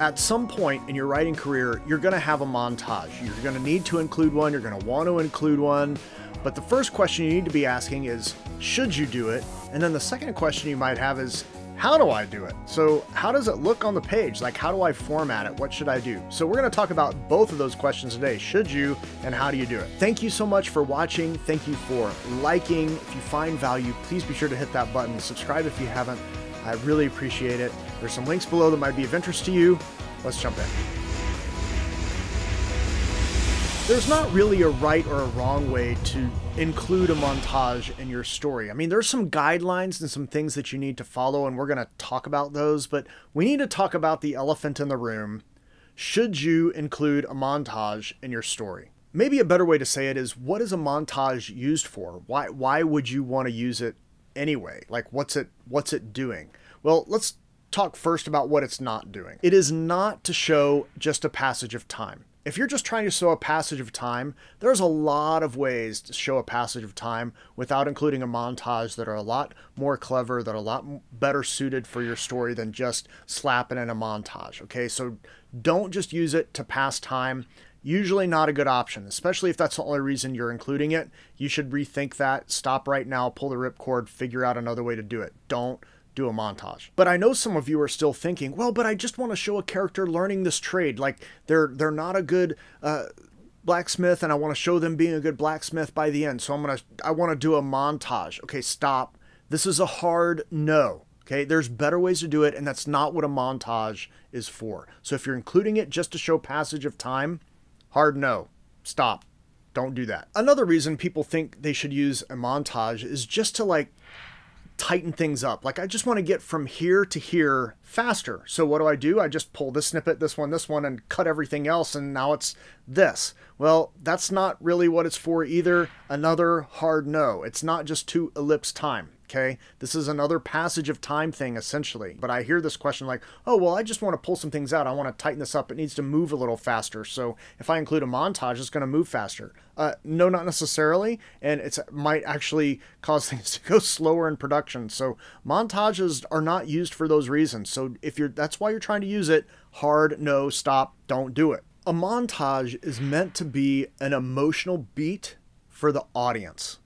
At some point in your writing career, you're going to have a montage. You're going to need to include one. You're going to want to include one. But the first question you need to be asking is, should you do it? And then the second question you might have is, how do I do it? So how does it look on the page? Like, how do I format it? What should I do? So we're going to talk about both of those questions today. Should you, and how do you do it? Thank you so much for watching. Thank you for liking. If you find value, please be sure to hit that button. Subscribe if you haven't. I really appreciate it. There's some links below that might be of interest to you. Let's jump in. There's not really a right or a wrong way to include a montage in your story. I mean, there's some guidelines and some things that you need to follow, and we're going to talk about those, but we need to talk about the elephant in the room. Should you include a montage in your story? Maybe a better way to say it is, what is a montage used for? Why would you want to use it anyway? Like, what's it doing? Well, let's talk first about what it's not doing. It is not to show just a passage of time. If you're just trying to show a passage of time, there's a lot of ways to show a passage of time without including a montage that are a lot more clever, that are a lot better suited for your story than just slapping in a montage. Okay, so don't just use it to pass time. Usually not a good option, especially if that's the only reason you're including it. You should rethink that. Stop right now, pull the ripcord, figure out another way to do it. Don't do a montage. But I know some of you are still thinking, well, but I just want to show a character learning this trade. Like they're not a good blacksmith, and I want to show them being a good blacksmith by the end. So I want to do a montage. Okay, stop. This is a hard no. Okay, there's better ways to do it, and that's not what a montage is for. So if you're including it just to show passage of time, hard no. Stop. Don't do that. Another reason people think they should use a montage is just to like tighten things up. Like, I just want to get from here to here faster. So what do? I just pull this snippet, this one, and cut everything else, and now it's this. Well, that's not really what it's for either. Another hard no. It's not just to ellipse time. Okay, this is another passage of time thing, essentially. But I hear this question like, oh, well, I just want to pull some things out. I want to tighten this up. It needs to move a little faster. So if I include a montage, it's going to move faster. No, not necessarily. And it might actually cause things to go slower in production. So montages are not used for those reasons. So if that's why you're trying to use it, hard no, stop, don't do it. A montage is meant to be an emotional beat for the audience.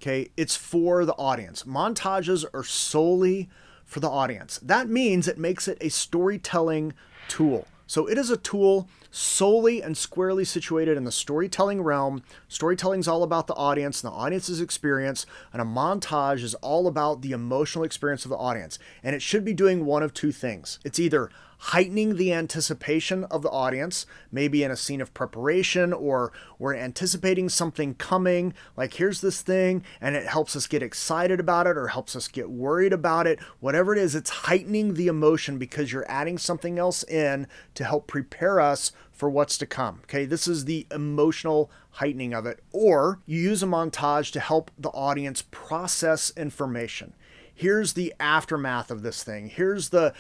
Okay, it's for the audience. Montages are solely for the audience. That means it makes it a storytelling tool. So it is a tool solely and squarely situated in the storytelling realm. Storytelling is all about the audience and the audience's experience, and a montage is all about the emotional experience of the audience. And it should be doing one of two things. It's either heightening the anticipation of the audience, maybe in a scene of preparation, or we're anticipating something coming, like here's this thing, and it helps us get excited about it or helps us get worried about it. Whatever it is, it's heightening the emotion because you're adding something else in to help prepare us for what's to come. Okay, this is the emotional heightening of it. Or you use a montage to help the audience process information. Here's the aftermath of this thing. Here's the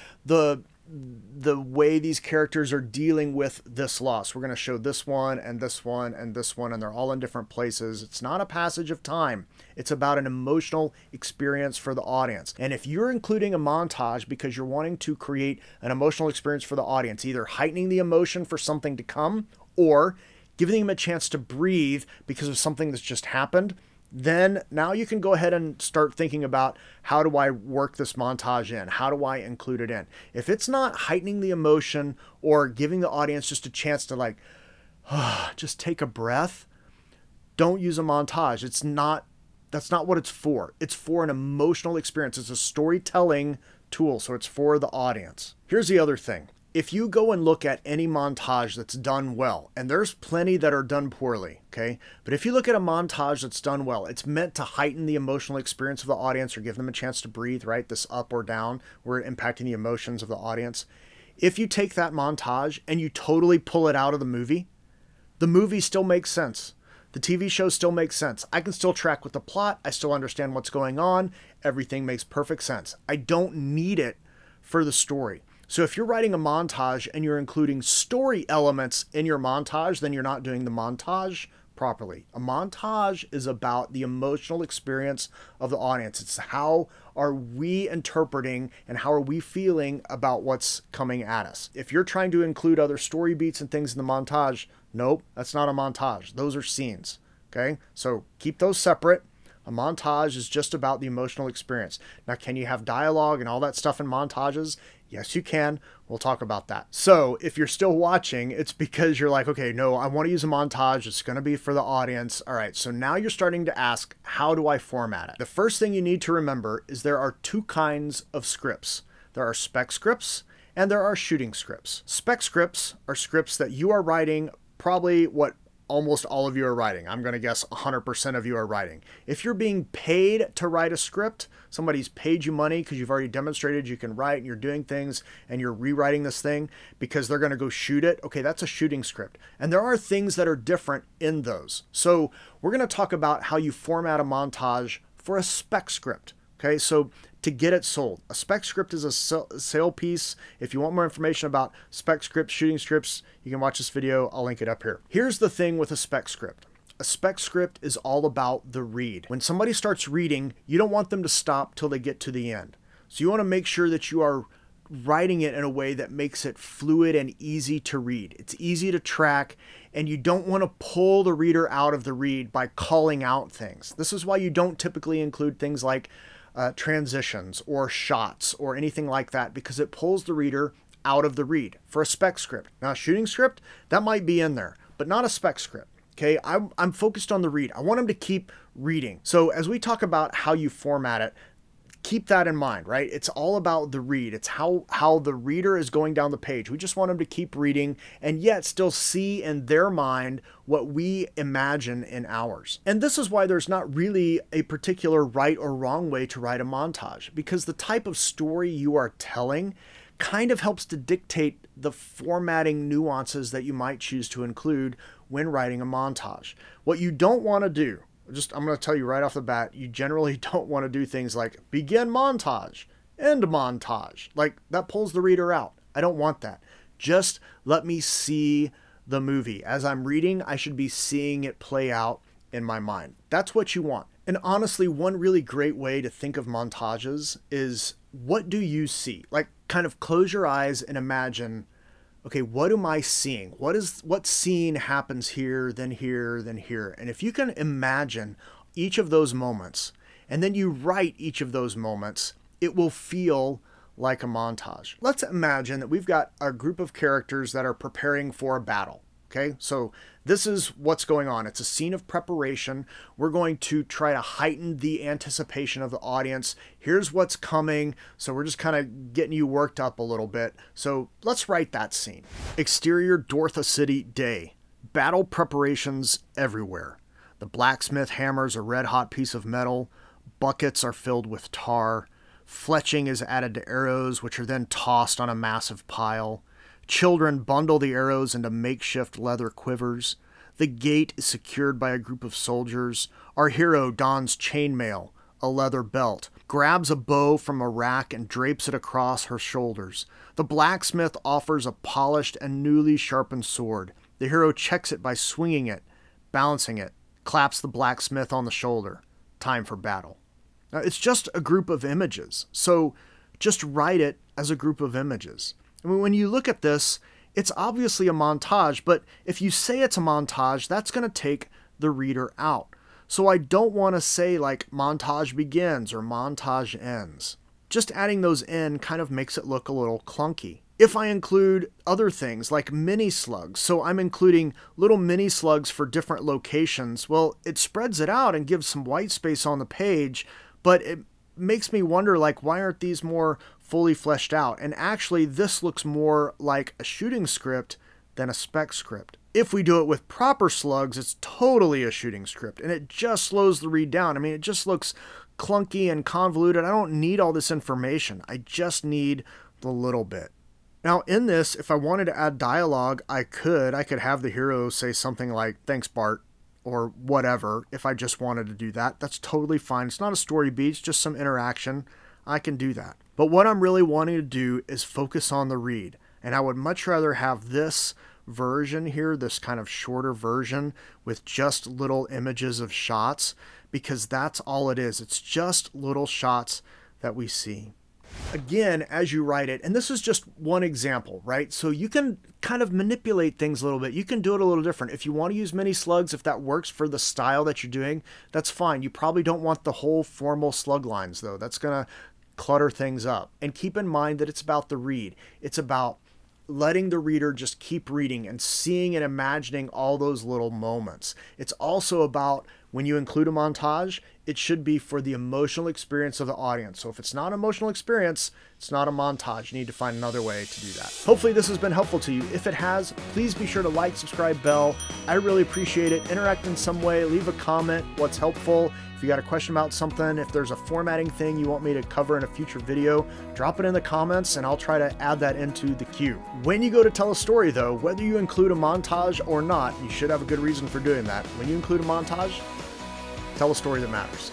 way these characters are dealing with this loss. We're going to show this one and this one and this one, and they're all in different places. It's not a passage of time. It's about an emotional experience for the audience. And if you're including a montage because you're wanting to create an emotional experience for the audience, either heightening the emotion for something to come or giving them a chance to breathe because of something that's just happened, then now you can go ahead and start thinking about, how do I work this montage in? How do I include it in? If it's not heightening the emotion or giving the audience just a chance to like, just take a breath, don't use a montage. That's not what it's for. It's for an emotional experience. It's a storytelling tool, so it's for the audience. Here's the other thing. If you go and look at any montage that's done well, and there's plenty that are done poorly, okay? But if you look at a montage that's done well, it's meant to heighten the emotional experience of the audience or give them a chance to breathe, right? This up or down, where it's impacting the emotions of the audience. If you take that montage and you totally pull it out of the movie still makes sense. The TV show still makes sense. I can still track with the plot. I still understand what's going on. Everything makes perfect sense. I don't need it for the story. So if you're writing a montage and you're including story elements in your montage, then you're not doing the montage properly. A montage is about the emotional experience of the audience. It's how are we interpreting and how are we feeling about what's coming at us. If you're trying to include other story beats and things in the montage, nope, that's not a montage. Those are scenes, okay? So keep those separate. A montage is just about the emotional experience. Now, can you have dialogue and all that stuff in montages? Yes, you can. We'll talk about that. So if you're still watching, it's because you're like, okay, no, I want to use a montage. It's going to be for the audience. All right, so now you're starting to ask, how do I format it? The first thing you need to remember is there are two kinds of scripts. There are spec scripts and there are shooting scripts. Spec scripts are scripts that you are writing, probably what almost all of you are writing. I'm going to guess 100% of you are writing. If you're being paid to write a script, somebody's paid you money because you've already demonstrated you can write and you're doing things and you're rewriting this thing because they're going to go shoot it. Okay, that's a shooting script. And there are things that are different in those. So we're going to talk about how you format a montage for a spec script. Okay, so to get it sold, a spec script is a sale piece. If you want more information about spec scripts, shooting scripts, you can watch this video. I'll link it up here. Here's the thing with a spec script. A spec script is all about the read. When somebody starts reading, you don't want them to stop till they get to the end. So you want to make sure that you are writing it in a way that makes it fluid and easy to read. It's easy to track, and you don't want to pull the reader out of the read by calling out things. This is why you don't typically include things like transitions or shots or anything like that, because it pulls the reader out of the read for a spec script. Now, a shooting script, that might be in there, but not a spec script. Okay, I'm focused on the read. I want them to keep reading. So as we talk about how you format it, keep that in mind, right? It's all about the read. It's how the reader is going down the page. We just want them to keep reading and yet still see in their mind what we imagine in ours. And this is why there's not really a particular right or wrong way to write a montage, because the type of story you are telling kind of helps to dictate the formatting nuances that you might choose to include when writing a montage. What you don't want to do, I'm going to tell you right off the bat, you generally don't want to do things like begin montage, end montage. Like, that pulls the reader out. I don't want that. Just let me see the movie. As I'm reading, I should be seeing it play out in my mind. That's what you want. And honestly, one really great way to think of montages is, what do you see? Like, kind of close your eyes and imagine, okay, what am I seeing? What scene happens here, then here, then here? And if you can imagine each of those moments, and then you write each of those moments, it will feel like a montage. Let's imagine that we've got a group of characters that are preparing for a battle. Okay, so this is what's going on. It's a scene of preparation. We're going to try to heighten the anticipation of the audience. Here's what's coming. So we're just kind of getting you worked up a little bit. So let's write that scene. Exterior Dortha City day. Battle preparations everywhere. The blacksmith hammers a red-hot piece of metal. Buckets are filled with tar. Fletching is added to arrows, which are then tossed on a massive pile. Children bundle the arrows into makeshift leather quivers. The gate is secured by a group of soldiers. Our hero dons chainmail, a leather belt, grabs a bow from a rack and drapes it across her shoulders. The blacksmith offers a polished and newly sharpened sword. The hero checks it by swinging it, balancing it, claps the blacksmith on the shoulder. Time for battle. Now, it's just a group of images, so just write it as a group of images. I mean, when you look at this, it's obviously a montage, but if you say it's a montage, that's going to take the reader out. So I don't want to say like montage begins or montage ends. Just adding those in kind of makes it look a little clunky. If I include other things like mini slugs, so I'm including little mini slugs for different locations, well, it spreads it out and gives some white space on the page, but it makes me wonder, like, why aren't these more fully fleshed out? And actually, this looks more like a shooting script than a spec script. If we do it with proper slugs, it's totally a shooting script, and it just slows the read down. I mean, it just looks clunky and convoluted. I don't need all this information. I just need the little bit. Now, in this, if I wanted to add dialogue, I could have the hero say something like, "Thanks, Bart," or whatever. If I just wanted to do that, that's totally fine. It's not a story beat, it's just some interaction. I can do that. But what I'm really wanting to do is focus on the read. And I would much rather have this version here, this kind of shorter version with just little images of shots, because that's all it is. It's just little shots that we see. Again, as you write it, and this is just one example, right? So you can kind of manipulate things a little bit. You can do it a little different. If you want to use mini slugs, if that works for the style that you're doing, that's fine. You probably don't want the whole formal slug lines though. That's going to clutter things up. And keep in mind that it's about the read. It's about letting the reader just keep reading and seeing and imagining all those little moments. It's also about, when you include a montage, it should be for the emotional experience of the audience. So if it's not an emotional experience, it's not a montage. You need to find another way to do that. Hopefully this has been helpful to you. If it has, please be sure to like, subscribe, bell. I really appreciate it. Interact in some way, leave a comment, what's helpful. If you got a question about something, if there's a formatting thing you want me to cover in a future video, drop it in the comments and I'll try to add that into the queue. When you go to tell a story though, whether you include a montage or not, you should have a good reason for doing that. When you include a montage, tell a story that matters.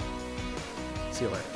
See you later.